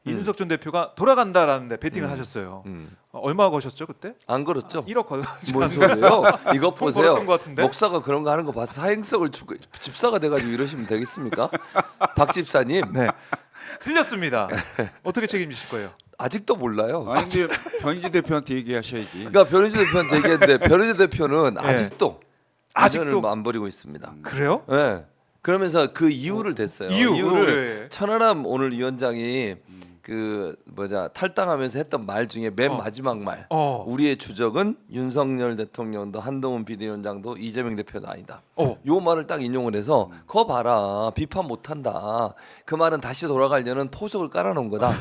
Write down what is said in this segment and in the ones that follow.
이준석 전 대표가 돌아간다라는데 베팅을 하셨어요. 얼마 거셨죠 그때? 안 걸었죠? 1억 걸. 뭔 소리예요? 이거 보세요. 벌었던 것 같은데? 목사가 그런 거 하는 거 봐서 사행성을 주고 집사가 돼가지고 이러시면 되겠습니까? 박 집사님 네. 틀렸습니다. 어떻게 책임지실 거예요? 아직도 몰라요. 아니 이제 변희재 대표한테 얘기하셔야지. 그러니까 변희재 대표한테 얘기했는데 변희재 대표는 네. 아직도 아직도? 안 버리고 있습니다. 그래요? 네. 그러면서 그 이유를 댔어요. 이유를 예. 천하람 오늘 위원장이 그 탈당하면서 했던 말 중에 맨 마지막 말. 우리의 주적은 윤석열 대통령도 한동훈 비대위원장도 이재명 대표도 아니다. 요 말을 딱 인용을 해서 거 봐라 비판 못한다. 그 말은 다시 돌아가려는 포석을 깔아놓은 거다.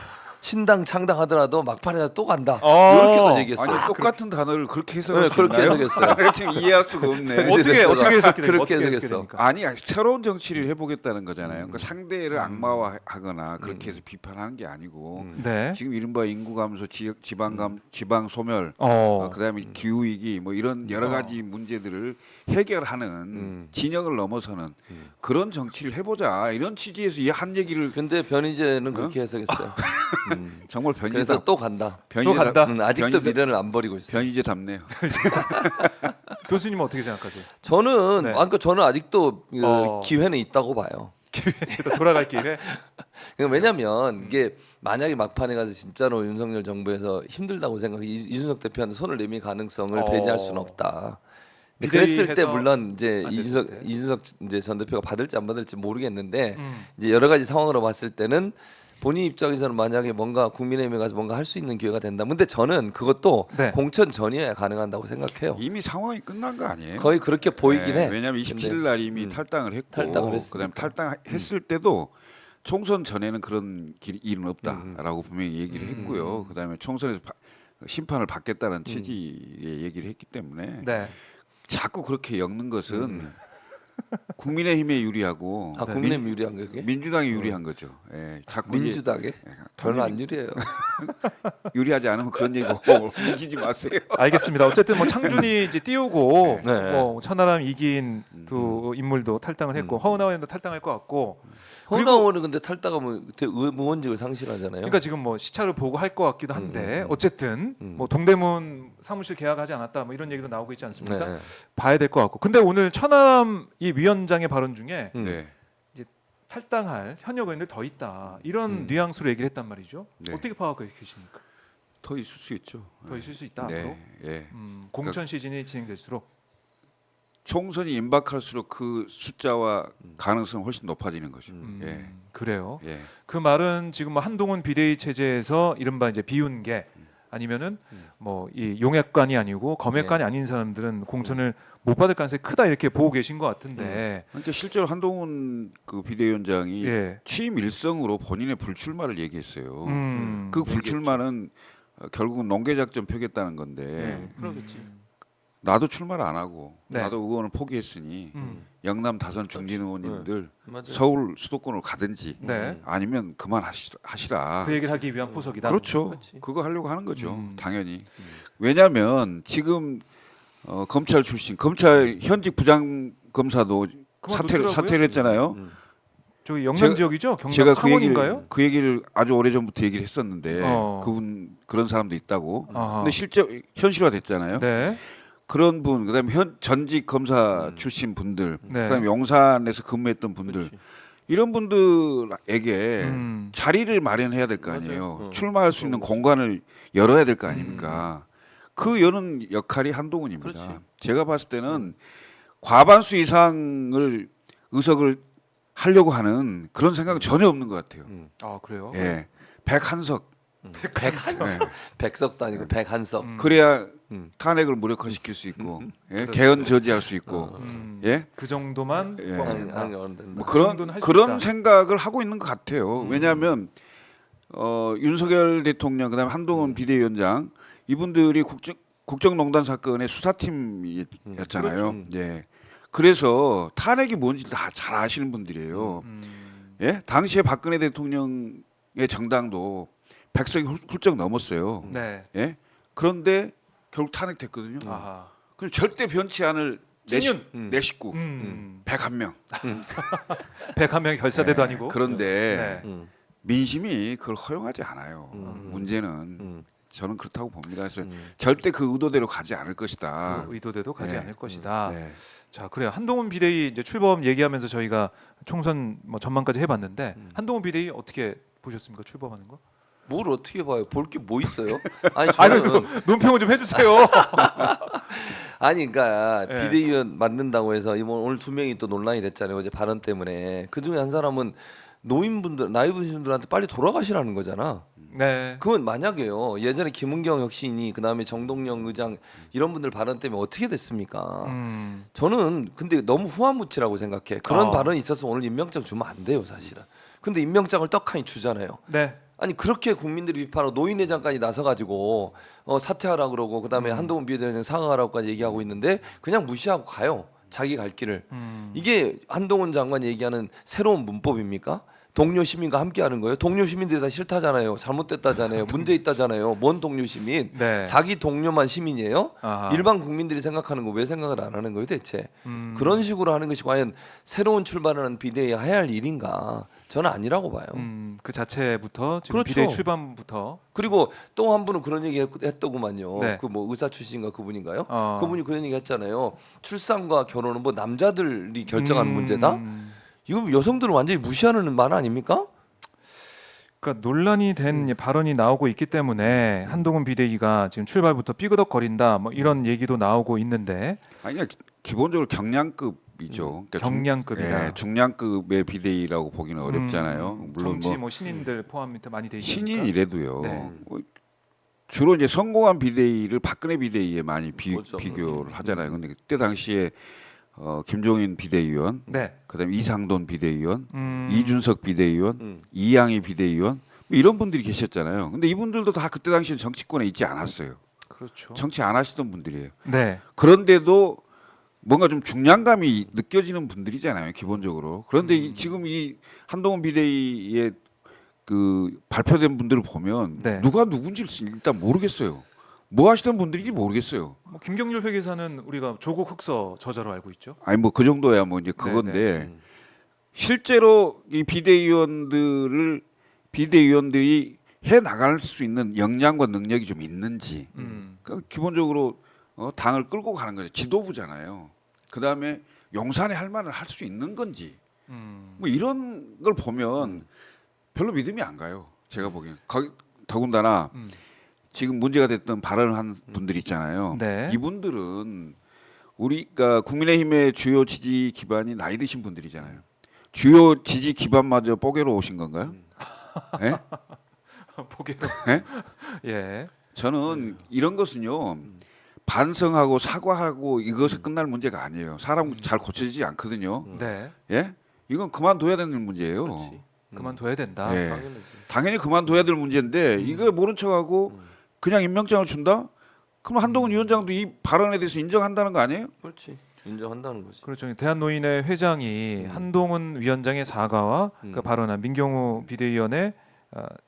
신당 창당하더라도 막판에 또 간다. 이렇게만 얘기했어요. 아니 똑같은 단어를 그렇게 해석할 네, 수 그렇게 있나요? 해석했어요. 지금 이해할 수가 없네. 어떻게 해석이 그렇게 해석했어. 아니 새로운 정치를 해보겠다는 거잖아요. 그러니까 상대를 악마화하거나 그렇게 해서 비판하는 게 아니고 네. 지금 이른바 인구 감소, 지방 소멸, 그다음에 기후 위기 뭐 이런 여러 가지 문제들을 해결하는 진영을 넘어서는 그런 정치를 해보자 이런 취지에서 이 한 얘기를 근데 변희재는 그렇게 해석했어요. 정말 그래서 변희재 또 간다. 또 간다? 아직도 변희재- 미련을 안 버리고 있어요. 변희재답네요. 교수님은 어떻게 생각하세요? 저는 네. 그러니까 저는 아직도 그 어. 기회는 있다고 봐요. 돌아갈 기회? 그러니까 왜냐하면 이게 만약에 막판에 가서 진짜로 윤석열 정부에서 힘들다고 생각해 이준석 대표한테 손을 내밀 가능성을 배제할 수는 없다. 근데 그랬을 때 비대위해서 물론 이제 안 됐을 이준석 때. 이준석 이제 전 대표가 받을지 안 받을지 모르겠는데 음. 이제 여러 가지 상황으로 봤을 때는 본인 입장에서는 만약에 뭔가 국민의힘에 가서 뭔가 할 수 있는 기회가 된다. 근데 저는 그것도 네. 공천 전이어야 가능한다고 생각해요. 이미 상황이 끝난 거 아니에요? 거의 그렇게 보이긴 네, 해. 왜냐하면 27일 날 이미 탈당을 했고, 탈당을 했으니까. 그다음에 탈당했을 때도 총선 전에는 그런 일은 없다라고 분명히 얘기를 했고요. 그다음에 총선에서 심판을 받겠다는 취지의 얘기를 했기 때문에 네. 자꾸 그렇게 엮는 것은 국민의힘에 유리하고 아 국민의힘 유리한 게 그게? 민주당이 유리한 거죠. 예, 자꾸 이제 민주당에? 별로 안 유리해요. 유리하지 않으면 그런 얘기 옮기지 마세요. 알겠습니다. 어쨌든 뭐 창준이 이제 띄우고 네. 뭐 천하람 이긴 두 인물도 탈당을 했고 허은하 의원도 탈당할 것 같고 그리고- 허나원은 근데 탈당하면 그때 의원직을 상실하잖아요. 그러니까 지금 뭐 시차를 보고 할 것 같기도 한데 어쨌든 음. 뭐 동대문 사무실 계약하지 않았다 뭐 이런 얘기도 나오고 있지 않습니까? 네. 봐야 될 것 같고 근데 오늘 천하람 이 위원장의 발언 중에 네. 탈당할 현역 의원들 더 있다 이런 뉘앙스로 얘기를 했단 말이죠. 네. 어떻게 파악하고 계십니까? 더 있을 수 있죠. 더 있을 수 있다. 앞으로? 네, 예. 공천 시즌이 진행될수록 총선이 임박할수록 그 숫자와 가능성은 훨씬 높아지는 거죠. 예. 그래요. 예. 그 말은 지금 뭐 한동훈 비대위 체제에서 이른바 이제 비운계 아니면은 뭐 이 용액관이 아니고 검액관이 아닌 사람들은 공천을 못 받을 가능성이 크다 이렇게 보고 계신 것 같은데 그러니까 실제로 한동훈 그 비대위원장이 예. 취임 일성으로 본인의 불출마를 얘기했어요. 그 그 불출마는 결국은 농계작전 펴겠다는 건데 네, 그러겠지. 나도 출마를 안 하고 네. 나도 의원을 포기했으니 영남 다선 중진 의원님들 맞아요. 서울 수도권으로 가든지 네. 아니면 그만하시라. 그 얘기를 하기 위한 포석이다. 그렇죠. 그렇지. 그거 하려고 하는 거죠. 당연히. 왜냐하면 지금 검찰 출신, 검찰 현직 부장 검사도 그만두더라고요. 사퇴를 했잖아요. 저기 영남 제가- 지역이죠? 경남 제가 창원인가요? 그 얘기를 아주 오래 전부터 얘기를 했었는데 어. 그런 사람도 있다고. 아하. 근데 실제 현실화됐잖아요. 네. 그런 분, 그다음에 전직 검사 출신 분들, 네. 그다음에 용산에서 근무했던 분들 그렇지. 이런 분들에게 음. 자리를 마련해야 될 거 아니에요. 맞아요. 출마할 수 있는 공간을 열어야 될 거 아닙니까? 그 여는 역할이 한동훈입니다. 그렇지. 제가 봤을 때는 과반수 이상을 의석을 하려고 하는 그런 생각은 전혀 없는 것 같아요. 아 그래요? 예, 101석. 백석도 아니고 백한석. 그래야 음. 탄핵을 무력화시킬 수 있고, 예? 개헌 저지할 수 있고, 예? 그 정도만 예. 뻥 아니 된다. 안 된다. 뭐 그 정도는 그런 할수 그런 있다. 생각을 하고 있는 것 같아요. 왜냐하면 윤석열 대통령 그다음에 한동훈 비대위원장 이분들이 국정농단 사건의 수사팀이었잖아요. 예. 그래서 탄핵이 뭔지 다 잘 아시는 분들이에요. 예? 당시에 박근혜 대통령의 정당도 100석이 훌쩍 넘었어요. 네. 예? 그런데 결국 탄핵됐거든요. 아하. 그럼 절대 변치 않을 내 식구 101명. 101명이 결사대도 아니고. 그런데 네. 민심이 그걸 허용하지 않아요. 문제는 저는 그렇다고 봅니다. 그래서 음. 절대 그 의도대로 가지 않을 것이다. 그 의도대로 가지 네. 않을 것이다. 네. 자, 그래요. 한동훈 비대위 이제 출범 얘기하면서 저희가 총선 뭐 전망까지 해봤는데 한동훈 비대위 어떻게 보셨습니까? 출범하는 거? 뭘 어떻게 봐요? 볼 게 뭐 있어요? 아니 아니, 저는 논평을 좀 해주세요. 아니 그러니까 예. 비대위원 만든다고 해서 이번 오늘 2명이 또 논란이 됐잖아요. 어제 발언 때문에. 그 중에 한 사람은 노인분들 나이 드신 분들한테 빨리 돌아가시라는 거잖아. 네. 그건 만약에요. 예전에 김은경 혁신이 그다음에 정동영 의장 이런 분들 발언 때문에 어떻게 됐습니까? 저는 근데 너무 후한무치라고 생각해. 그런 발언이 있었으면 오늘 임명장 주면 안 돼요, 사실은. 근데 임명장을 떡하니 주잖아요. 네. 아니 그렇게 국민들이 비판하고 노인회장까지 나서가지고 사퇴하라 그러고 그다음에 한동훈 비대위원장 사과하라고까지 얘기하고 있는데 그냥 무시하고 가요. 자기 갈 길을. 이게 한동훈 장관이 얘기하는 새로운 문법입니까? 동료 시민과 함께하는 거예요. 동료 시민들이 다 싫다잖아요. 잘못됐다잖아요. 문제 있다잖아요. 뭔 동료 시민? 네. 자기 동료만 시민이에요? 아하. 일반 국민들이 생각하는 거 왜 생각을 안 하는 거예요, 대체? 그런 식으로 하는 것이 과연 새로운 출발하는 비대위에 해야 할 일인가? 저는 아니라고 봐요. 그 자체부터 지금 그렇죠. 비대위 출범부터 그리고 또 한 분은 그런 얘기 했더구만요. 네. 그 뭐 의사 출신인가 그분인가요? 어. 그분이 그런 얘기 했잖아요. 출산과 결혼은 뭐 남자들이 결정하는 문제다. 이거 여성들을 완전히 무시하는 말 아닙니까? 그러니까 논란이 된 발언이 나오고 있기 때문에 한동훈 비대위가 지금 출발부터 삐그덕거린다 뭐 이런 얘기도 나오고 있는데 아니 그냥 기본적으로 경량급이죠. 그러니까 경량급이다. 예, 중량급의 비대위라고 보기는 어렵잖아요. 물론 정치 뭐 신인들 포함 밑에 많이 돼 있으니까. 신인이래도요. 네. 주로 이제 성공한 비대위를 박근혜 비대위에 많이 그렇죠. 비교를 하잖아요. 근데 그때 당시에 김종인 비대위원, 네. 그다음에 이상돈 비대위원, 음. 이준석 비대위원, 이양희 비대위원 뭐 이런 분들이 계셨잖아요. 근데 이분들도 다 그때 당시에 정치권에 있지 않았어요. 그렇죠. 정치 안 하시던 분들이에요. 네. 그런데도 뭔가 좀 중량감이 느껴지는 분들이잖아요, 기본적으로. 그런데 지금 이 한동훈 비대위의 그 발표된 분들을 보면 네. 누가 누군지 일단 모르겠어요. 뭐 하시던 분들인지 모르겠어요. 뭐 김경률 회계사는 우리가 조국 흑서 저자로 알고 있죠. 아니 뭐 그 정도야 뭐 이제 그건데 실제로 이 비대위원들이 해 나갈 수 있는 역량과 능력이 좀 있는지. 그러니까 기본적으로 당을 끌고 가는 거죠. 지도부잖아요. 그 다음에 용산에 할 말을 할 수 있는 건지. 뭐 이런 걸 보면 별로 믿음이 안 가요. 제가 보기엔. 더군다나 지금 문제가 됐던 발언을 한 분들 있잖아요. 네. 이분들은 우리가 국민의힘의 주요 지지 기반이 나이 드신 분들이잖아요. 주요 지지 기반마저 뽀개로 오신 건가요? 예? 보게로. 예? 예. 저는 이런 것은요. 반성하고 사과하고 이것에 끝날 문제가 아니에요. 사람 잘 고쳐지지 않거든요. 네. 예? 이건 그만둬야 되는 문제예요. 그렇지. 그만둬야 된다. 예. 당연하지. 당연히 그만둬야 될 문제인데 이거 모른 척하고 그냥 임명장을 준다? 그럼 한동훈 위원장도 이 발언에 대해서 인정한다는 거 아니에요? 그렇지. 인정한다는 거지. 그렇죠. 대한노인회 회장이 한동훈 위원장의 사과와 그 발언한 민경우 비대위원의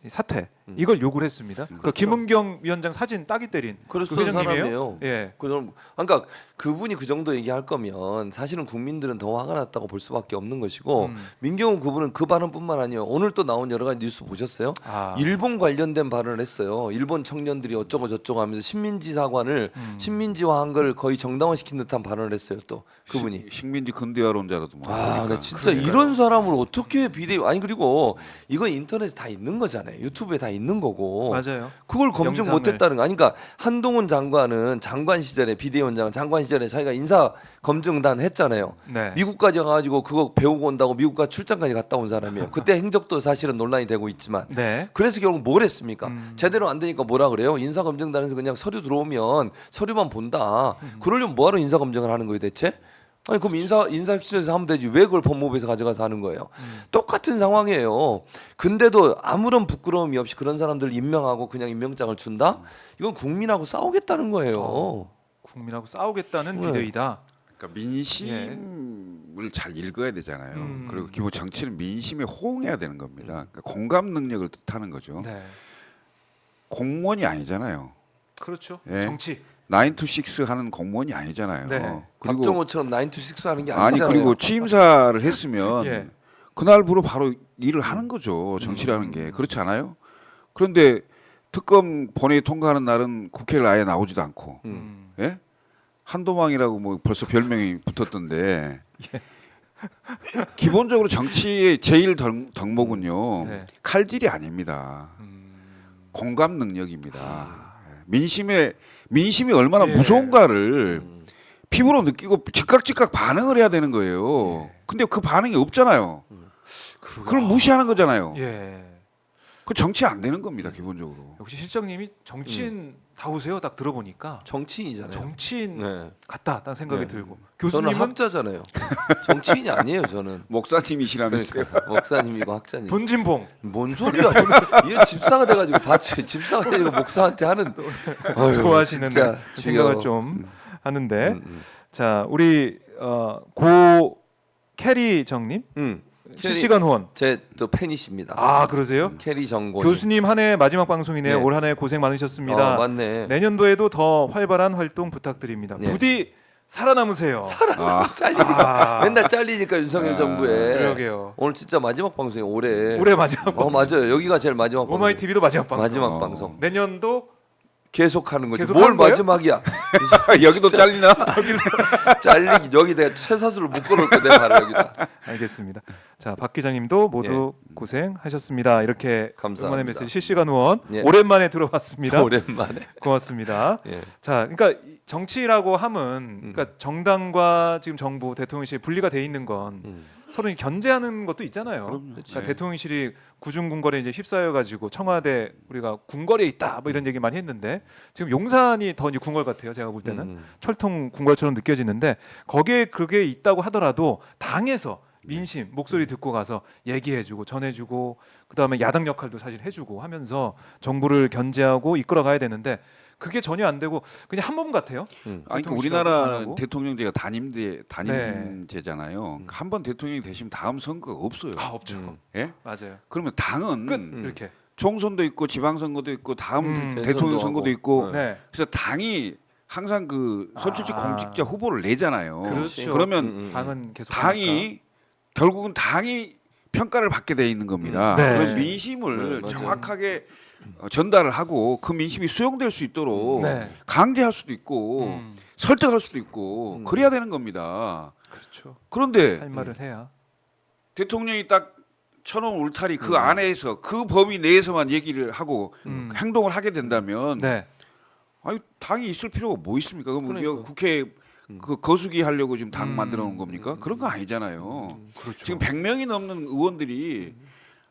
이 사퇴 이걸 요구를 했습니다. 그 김은경 위원장 사진 따기 때린 그래서 그 회장님이에요. 사람이에요. 예. 그러니까 그분이 그 정도 얘기할 거면 사실은 국민들은 더 화가 났다고 볼 수밖에 없는 것이고 민경훈 그분은 그 발언뿐만 아니에요. 오늘 또 나온 여러 가지 뉴스 보셨어요? 아. 일본 관련된 발언을 했어요. 일본 청년들이 어쩌고 저쩌고 하면서 신민지 사관을 신민지화한 걸 거의 정당화시킨 듯한 발언을 했어요. 또 그분이. 식민지 근대화론자라도 뭐. 아, 나 진짜 이런 사람을 어떻게 비대 아니 그리고 이건 인터넷에 다 있는 거잖아요. 유튜브에 다 있는 거고. 맞아요. 그걸 검증 영상을. 못했다는 거. 아니, 그러니까 한동훈 장관은 장관 시절에 비대위원장은 장관 시절에 자기가 인사 검증단 했잖아요. 네. 미국까지 가가지고 그거 배우고 온다고 미국과 출장까지 갔다 온 사람이에요. 그때 행적도 사실은 논란이 되고 있지만. 네. 그래서 결국 뭘 했습니까? 제대로 안 되니까 뭐라 그래요? 인사 검증단에서 그냥 서류 들어오면 서류만 본다. 그러려면 뭐하러 인사 검증을 하는 거예요, 대체? 아니 그럼 인사혁신에서 하면 되지 왜 그걸 법무부에서 가져가서 하는 거예요? 똑같은 상황이에요. 근데도 아무런 부끄러움이 없이 그런 사람들을 임명하고 그냥 임명장을 준다? 이건 국민하고 싸우겠다는 거예요. 국민하고 싸우겠다는 네. 비대위다. 그러니까 민심을 잘 읽어야 되잖아요. 그리고 기본 정치는 민심에 호응해야 되는 겁니다. 그러니까 공감 능력을 뜻하는 거죠. 네. 공무원이 아니잖아요. 그렇죠. 예. 정치. 9 to 6 하는 공무원이 아니잖아요. 네. 그리고 박정호처럼 9 to 6 하는 게 아니 아니잖아요. 그리고 취임사를 했으면 예. 그날부로 바로 일을 하는 거죠. 정치라는 게. 그렇지 않아요? 그런데 특검 본회의 통과하는 날은 국회를 아예 나오지도 않고, 예? 한도망이라고 뭐 벌써 별명이 붙었던데. 기본적으로 정치의 제일 덕목은요, 네. 칼질이 아닙니다. 공감 능력입니다. 민심이 얼마나 예. 무서운가를 피부로 느끼고 즉각 반응을 해야 되는 거예요. 근데 그 반응이 없잖아요. 그럼 무시하는 거잖아요. 예. 그 정치 안 되는 겁니다, 기본적으로. 역시 실장님이 정치인 다우세요. 딱 들어보니까 정치인이잖아요. 정치인 네. 같다. 딱 생각이 네. 들고. 저는 교수님은 학자잖아요. 정치인이 아니에요, 저는. 목사님이시라면서요. 그러니까 목사님이고 학자님. 돈진봉. 뭔 소리야? 얘 집사가 돼가지고 집사가 돼가지고 목사한테 하는. 어휴, 좋아하시는 진짜 생각을 죽여. 좀 하는데 자 우리 고 캐리 정님 실시간 후원. 제 또 팬이십니다. 아 그러세요? 캐리 정권. 교수님 한 해 마지막 방송이네요. 네. 올 한 해 고생 많으셨습니다. 맞네. 내년도에도 더 활발한 활동 부탁드립니다. 네. 부디 살아남으세요. 잘리니까 맨날 잘리니까 윤석열 정부에. 그러게요. 오늘 진짜 마지막 방송이에요. 올해. 올해 마지막 방송. 맞아요. 여기가 제일 마지막 방송. 오마이 TV도 마지막 방송. 마지막 방송. 내년도 계속 하는 거지. 계속 뭘 하는 거예요? 마지막이야? 여기도 잘리나? 잘리기 여기다 쇠사슬로 묶어놓을 거내 바로 여기다. 알겠습니다. 자, 박 기자님도 모두 고생하셨습니다. 이렇게 감사합니다. 응원의 메시지 실시간 후원 예. 오랜만에 들어봤습니다. 오랜만에. 고맙습니다. 예. 자, 그러니까 정치라고 함은 그러니까 정당과 지금 정부 대통령실이 분리가 돼 있는 건 서로 견제하는 것도 있잖아요. 그러니까 대통령실이 구중궁궐에 이제 휩싸여 가지고 청와대 우리가 궁궐에 있다 뭐 이런 얘기 많이 했는데 지금 용산이 더 이제 궁궐 같아요. 제가 볼 때는 철통 궁궐처럼 느껴지는데 거기에 그게 있다고 하더라도 당에서 민심 목소리 듣고 가서 얘기해주고 전해주고 그다음에 야당 역할도 사실 해주고 하면서 정부를 견제하고 이끌어가야 되는데 그게 전혀 안 되고 그냥 한 몸 같아요. 아니, 그러니까 우리나라는 대통령제가 단임제잖아요. 한 번 대통령이 되시면 다음 선거가 없어요. 아 없죠. 예? 맞아요. 그러면 당은 끝 이렇게. 총선도 있고 지방선거도 있고 다음 대통령 대선도 선거도 하고. 있고 네. 그래서 당이 항상 그 선출직 공직자 후보를 내잖아요. 그렇죠. 그러면 당은 계속 당이 결국은 당이 평가를 받게 돼 있는 겁니다. 네. 그래서 민심을 맞아요. 정확하게 전달을 하고 그 민심이 수용될 수 있도록 네. 강제할 수도 있고 설득할 수도 있고 그래야 되는 겁니다. 그렇죠. 그런데 할 말을 해야. 대통령이 딱 쳐놓은 울타리 그 안에서 그 범위 내에서만 얘기를 하고 행동을 하게 된다면 네. 아니 당이 있을 필요가 뭐 있습니까? 그럼 그러니까. 국회에 그 거수기 하려고 지금 당 만들어 놓은 겁니까? 그런 거 아니잖아요. 그렇죠. 지금 100명이 넘는 의원들이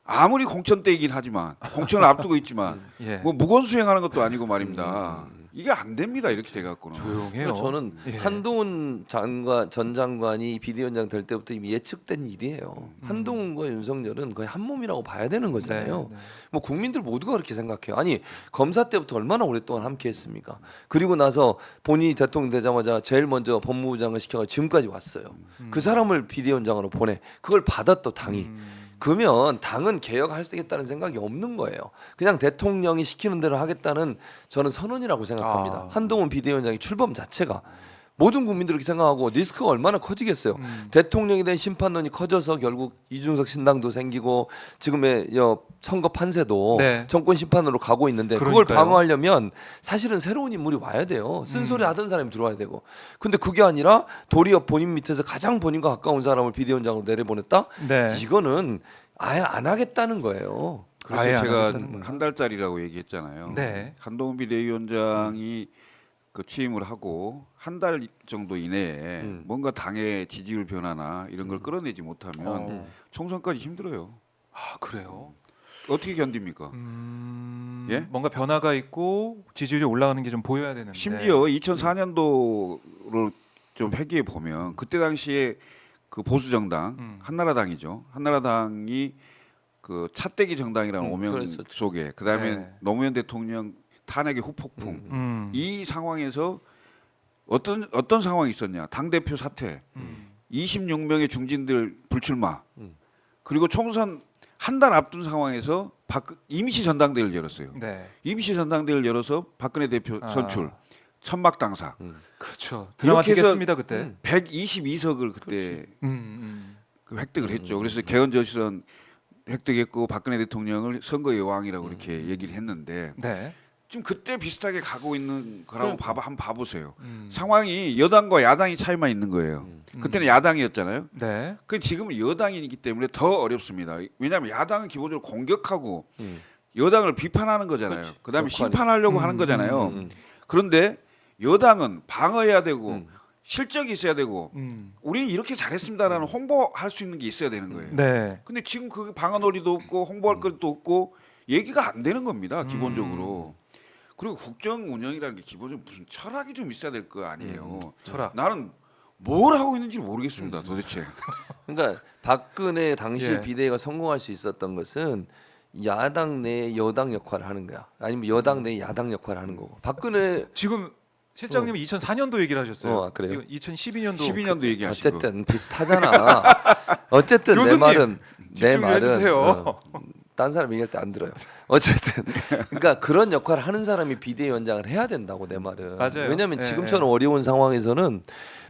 아무리 공천 때이긴 하지만 공천을 앞두고 있지만 예. 뭐 무건 수행하는 것도 아니고 말입니다. 이게 안 됩니다. 이렇게 돼 갖고는. 조용해요. 그러니까 저는 예. 한동훈 전 장관이 비대위원장 될 때부터 이미 예측된 일이에요. 한동훈과 윤석열은 거의 한 몸이라고 봐야 되는 거잖아요. 네, 네. 뭐 국민들 모두가 그렇게 생각해요. 아니 검사 때부터 얼마나 오랫동안 함께했습니까? 그리고 나서 본인이 대통령 되자마자 제일 먼저 법무부장을 시켜가 지금까지 왔어요. 그 사람을 비대위원장으로 보내. 그걸 받아 또 당이. 그러면 당은 개혁할 수 있겠다는 생각이 없는 거예요. 그냥 대통령이 시키는 대로 하겠다는 저는 선언이라고 생각합니다. 한동훈 비대위원장의 출범 자체가 모든 국민들이 그렇게 생각하고 리스크가 얼마나 커지겠어요. 대통령에 대한 심판론이 커져서 결국 이준석 신당도 생기고 지금의 선거 판세도 네. 정권 심판으로 가고 있는데 그걸 그러니까요. 방어하려면 사실은 새로운 인물이 와야 돼요. 쓴소리 하던 사람이 들어와야 되고. 근데 그게 아니라 도리어 본인 밑에서 가장 본인과 가까운 사람을 비대위원장으로 내려보냈다? 네. 이거는 아예 안 하겠다는 거예요. 그래서 아예 안 제가 하겠다는 거죠. 한 달짜리라고 얘기했잖아요. 네. 한동훈 비대위원장이 그 취임을 하고 한 달 정도 이내에 뭔가 당의 지지율 변화나 이런 걸 끌어내지 못하면 총선까지 힘들어요. 아 그래요. 어떻게 견딥니까? 예? 뭔가 변화가 있고 지지율이 올라가는 게 좀 보여야 되는데. 심지어 2004년도를 좀 회귀해 보면 그때 당시에 그 보수 정당 한나라당이죠. 한나라당이 그 차떼기 정당이라는 오명 그랬었죠. 속에 그다음에 네. 노무현 대통령 탄핵의 후폭풍 이 상황에서 어떤 상황이 있었냐? 당 대표 사퇴, 26명의 중진들 불출마, 그리고 총선 한 달 앞둔 상황에서 임시 전당대회를 열었어요. 네. 임시 전당대회를 열어서 박근혜 대표 선출, 천막 당사. 그렇죠. 이렇게 해서 드라마틱했습니다 그때. 122석을 그때 그 획득을 했죠. 그래서 개헌 저시선 획득했고 박근혜 대통령을 선거의 여왕이라고 이렇게 얘기를 했는데 네. 지금 그때 비슷하게 가고 있는 거라고 한번 봐보세요. 음. 상황이 여당과 야당이 차이만 있는 거예요. 그때는 야당이었잖아요. 네. 그 지금은 여당이기 때문에 더 어렵습니다. 왜냐하면 야당은 기본적으로 공격하고 여당을 비판하는 거잖아요. 그렇지. 그다음에 역할이. 심판하려고 하는 거잖아요. 그런데 여당은 방어해야 되고 실적이 있어야 되고 우리는 이렇게 잘했습니다라는 홍보할 수 있는 게 있어야 되는 거예요. 네. 근데 지금 그 방어 논리도 없고 홍보할 것도 없고 얘기가 안 되는 겁니다. 기본적으로. 그리고 국정 운영이라는 게 기본적으로 무슨 철학이 좀 있어야 될 거 아니에요. 철학. 나는 뭘 하고 있는지 모르겠습니다. 도대체. 그러니까 박근혜 당시 예. 비대위가 성공할 수 있었던 것은 야당 내 여당 역할을 하는 거야. 아니면 여당 내 야당 역할을 하는 거고. 박근혜 지금 실장님이 2004년도 얘기를 하셨어요. 그래요? 2012년도 12년도 얘기하시고. 어쨌든 비슷하잖아. 어쨌든 내 교수님, 말은 집중 좀 해주세요. 딴 사람 얘기할 때 안 들어요. 어쨌든 그러니까 그런 역할을 하는 사람이 비대위원장을 해야 된다고 내 말은. 맞아요. 왜냐하면 예, 지금처럼 어려운 상황에서는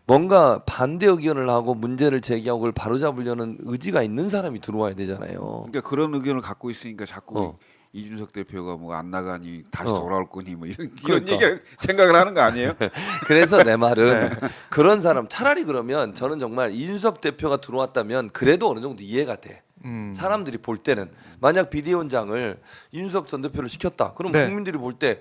뭔가 반대 의견을 하고 문제를 제기하고 그걸 바로잡으려는 의지가 있는 사람이 들어와야 되잖아요. 그러니까 그런 의견을 갖고 있으니까 자꾸 어. 이준석 대표가 뭐 안 나가니 다시 어. 돌아올 거니 뭐 이런 그러니까. 얘기 생각을 하는 거 아니에요? 그래서 내 말은 그런 사람 차라리 그러면 저는 정말 이준석 대표가 들어왔다면 그래도 어느 정도 이해가 돼. 사람들이 볼 때는 만약 비대위원장을 이준석 전 대표를 시켰다. 그럼 네. 국민들이 볼 때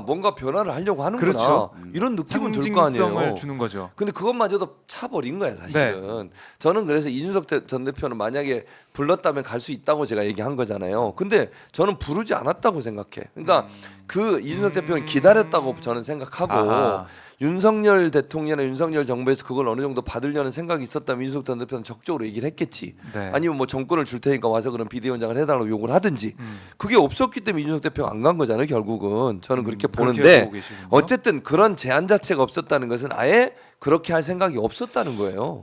뭔가 변화를 하려고 하는구나. 그렇죠. 이런 느낌은 들 거 상징성을 아니에요. 주는 거죠. 근데 그것마저도 차버린 거야 사실은. 저는 그래서 이준석 전 대표는 만약에 불렀다면 갈 수 있다고 제가 얘기한 거잖아요. 근데 저는 부르지 않았다고 생각해. 그러니까 그 이준석 대표는 기다렸다고 저는 생각하고 아하. 윤석열 대통령이나 윤석열 정부에서 그걸 어느 정도 받으려는 생각이 있었다면 이준석 전 대표는 적극적으로 얘기를 했겠지. 네. 아니면 뭐 정권을 줄 테니까 와서 그런 비대위원장을 해달라고 요구를 하든지. 그게 없었기 때문에 이준석 대표가 안 간 거잖아요. 결국은 저는 그렇게 그렇게 보는데 보고 계시군요. 어쨌든 그런 제안 자체가 없었다는 것은 아예 그렇게 할 생각이 없었다는 거예요.